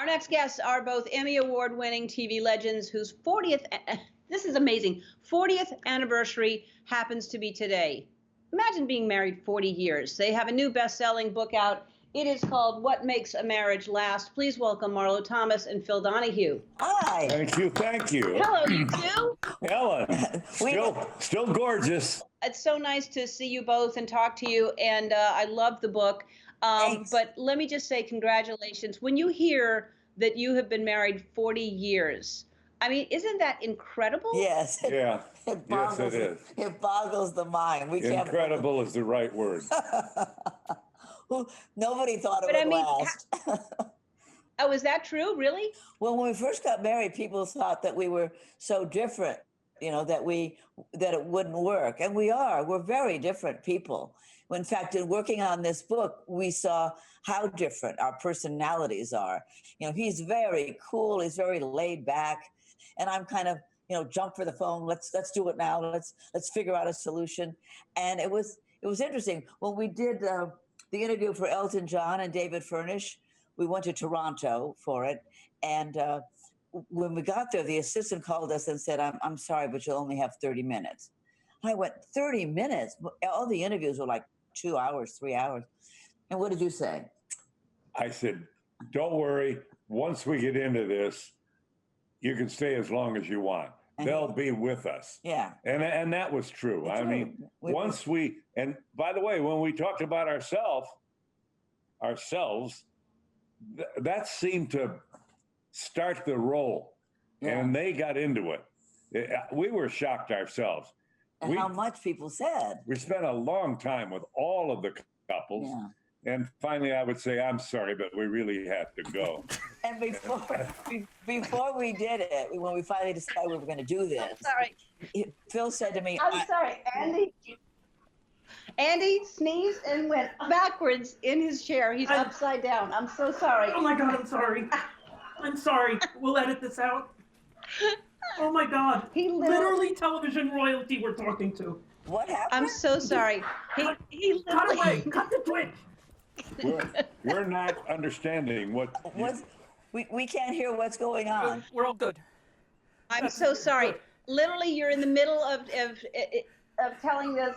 next guests are both Emmy Award-winning TV legends whose 40th, this is amazing, 40th anniversary happens to be today. Imagine being married 40 years. They have a new best-selling book out. It is called What Makes a Marriage Last. Please welcome Marlo Thomas and Phil Donahue. Hi. Thank you, thank you. Hello, you two. Ellen, still gorgeous. It's so nice to see you both and talk to you, and I love the book. But let me just say congratulations. When you hear that you have been married 40 years, I mean, isn't that incredible? Yes. Yeah. Yes, it is. It boggles the mind. We can't. Incredible is the right word. Nobody thought it would last. Oh, is that true? Really? Well, when we first got married, people thought that we were so different, that it wouldn't work. And we're very different people. In fact, in working on this book, we saw how different our personalities are. He's very cool. He's very laid back. And I'm kind of, jump for the phone. Let's do it now. Let's figure out a solution. And it was interesting when we did the interview for Elton John and David Furnish. We went to Toronto for it. And when we got there, the assistant called us and said, I'm sorry, but you'll only have 30 minutes. And I went, 30 minutes? All the interviews were like 2 hours, 3 hours. And what did you say? I said, don't worry. Once we get into this, you can stay as long as you want. They'll be with us. Yeah. And that was true. That's right. And by the way, when we talked about ourselves, that seemed to start the roll. Yeah. And they got into it. We were shocked ourselves. And how much people said. We spent a long time with all of the couples. Yeah. And finally, I would say, I'm sorry, but we really have to go. And before we did it, when we finally decided we were going to do this, Phil said to me, I'm sorry, Andy sneezed and went backwards in his chair. He's upside down. I'm so sorry. Oh my God, I'm sorry. I'm sorry. We'll edit this out. Oh my God. He literally television royalty we're talking to. What happened? I'm so sorry. He cut away. Cut the twitch. We're not understanding what. We can't hear what's going on. We're all good. I'm so sorry. Literally, you're in the middle of telling this,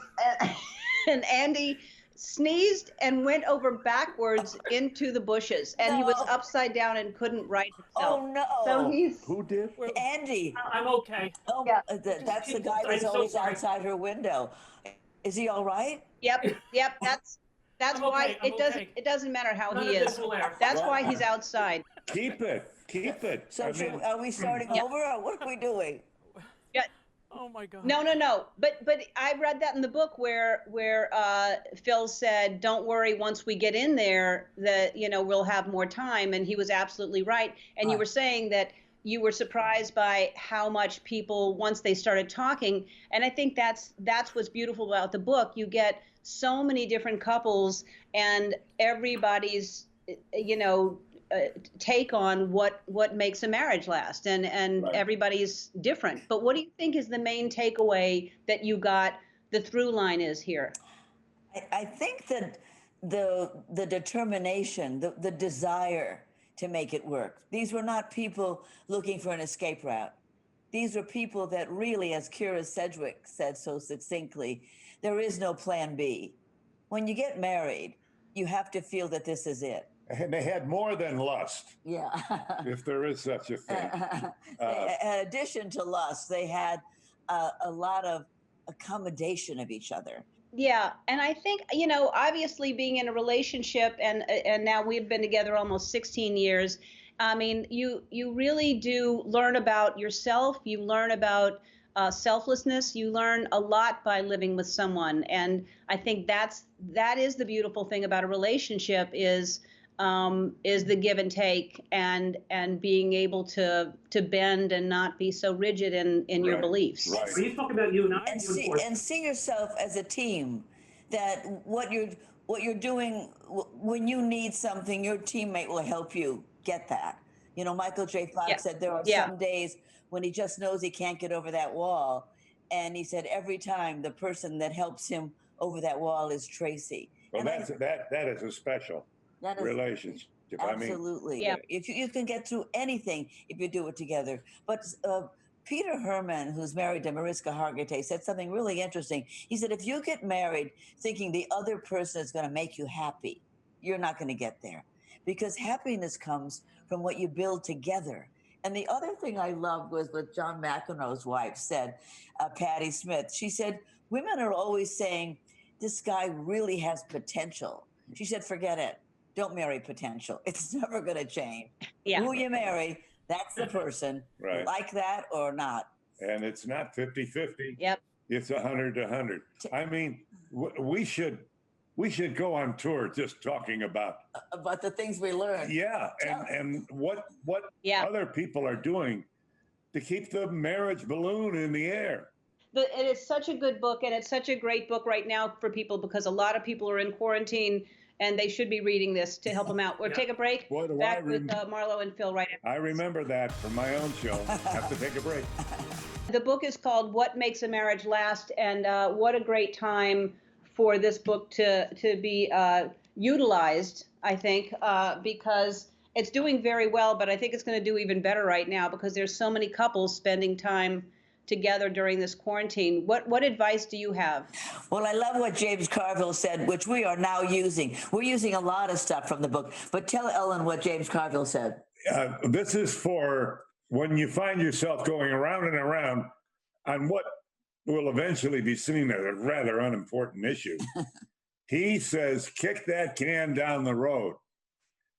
and Andy sneezed and went over backwards into the bushes, and he was upside down and couldn't right himself. Oh no! So who did? Andy. I'm okay. Oh, yeah. That's the guy that's always outside her window. Is he all right? Yep. That's why it doesn't matter how he is. That's why he's outside. Keep it. So are we starting over, or what are we doing? Yeah. Oh my God. No. But I read that in the book where Phil said, "Don't worry, once we get in there, that we'll have more time," and he was absolutely right. And you were saying that you were surprised by how much people, once they started talking, and I think that's what's beautiful about the book. You get so many different couples and everybody's take on what makes a marriage last, and right. Everybody's different. But what do you think is the main takeaway that you got, the through line is here? I think that the determination, the desire to make it work. These were not people looking for an escape route. These were people that really, as Kyra Sedgwick said so succinctly, there is no plan B. When you get married, you have to feel that this is it. And they had more than lust. Yeah. If there is such a thing. In addition to lust, they had a lot of accommodation of each other. Yeah, and I think, obviously being in a relationship, and now we've been together almost 16 years, I mean, you really do learn about yourself, you learn about selflessness, you learn a lot by living with someone. And I think that is the beautiful thing about a relationship is the give and take, and being able to bend and not be so rigid in your beliefs. Right. Are you talking about you and I? And see yourself as a team. That what you're doing when you need something, your teammate will help you get that. Michael J. Fox said there are some days when he just knows he can't get over that wall, and he said every time the person that helps him over that wall is Tracy. Well, that is a special relationship. I mean, Absolutely. Yeah. If you can get through anything if you do it together. But Peter Herman, who's married to Mariska Hargitay, said something really interesting. He said, if you get married thinking the other person is going to make you happy, you're not going to get there, because happiness comes from what you build together. And the other thing I loved was what John McEnroe's wife said, Patti Smith. She said, women are always saying, this guy really has potential. She said, forget it. Don't marry potential. It's never going to change. Yeah. Who you marry, that's the person. Right. Like that or not. and it's not 50-50. Yep. It's 100 to 100. I mean, we should go on tour just talking about the things we learned. yeah, and what Yeah. other people are doing to keep the marriage balloon in the air. It is such a good book, and it's such a great book right now for people because a lot of people are in quarantine and they should be reading this to help them out. We'll take a break. Boy, do Back I with Marlo and Phil right after. I remember that from my own show. Have to take a break. The book is called What Makes a Marriage Last, and what a great time for this book to be utilized, I think, because it's doing very well, but I think it's going to do even better right now because there's so many couples spending time together during this quarantine. What advice do you have? Well, I love what James Carville said, which we are now using. We're using a lot of stuff from the book, but tell Ellen what James Carville said. This is for when you find yourself going around and around on what will eventually be seen as a rather unimportant issue. He says, kick that can down the road.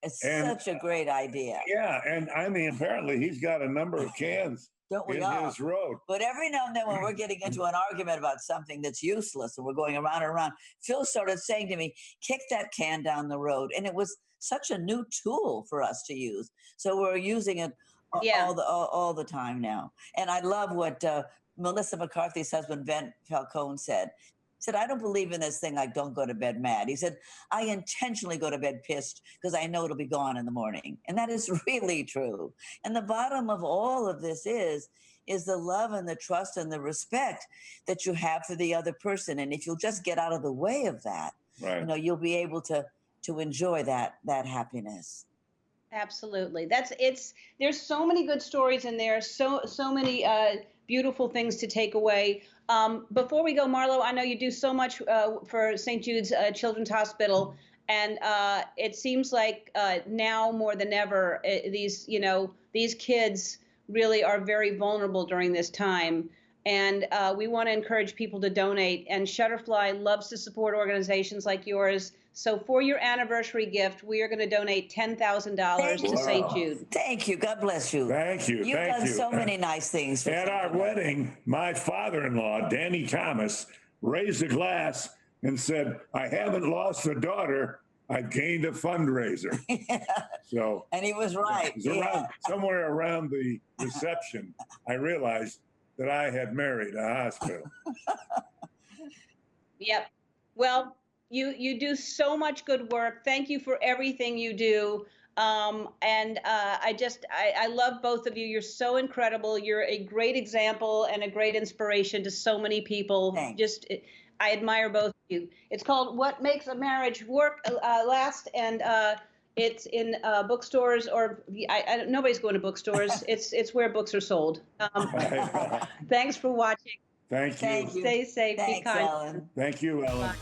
It's And- such a great idea. Yeah, and I mean, apparently he's got a number of cans Don't we in all? his road. But every now and then when we're getting into an argument about something that's useless and we're going around and around, Phil started saying to me, kick that can down the road. And it was such a new tool for us to use. So we're using it Yeah. all the time now. And I love what Melissa McCarthy's husband, Ben Falcone, said. He said, I don't believe in this thing like don't go to bed mad. He said, I intentionally go to bed pissed because I know it'll be gone in the morning. And that is really true. And the bottom of all of this is the love and the trust and the respect that you have for the other person. And if you'll just get out of the way of that, Right. you'll be able to enjoy that happiness. Absolutely. There's so many good stories in there, so many beautiful things to take away. Before we go, Marlo, I know you do so much for St. Jude's Children's Hospital, and it seems like now more than ever, these kids really are very vulnerable during this time. And we want to encourage people to donate. And Shutterfly loves to support organizations like yours. So for your anniversary gift, we are going to donate $10,000 to St. Jude. Thank you. God bless you. Thank you. You've thank done you. so many nice things. For At our St. Jude. wedding, my father-in-law, Danny Thomas, raised a glass and said, I haven't lost a daughter. I've gained a fundraiser. So And he was right. it was somewhere around the reception, I realized that I had married a hospital. Yep. Well, you do so much good work. Thank you for everything you do. And I love both of you. You're so incredible. You're a great example and a great inspiration to so many people. Thanks. I admire both of you. It's called What Makes a Marriage Last, and it's in bookstores, or nobody's going to bookstores. It's where books are sold. Thanks for watching. Thank you. Thank you. Stay safe. Thanks, Be kind. Ellen. Thank you, Ellen. Bye.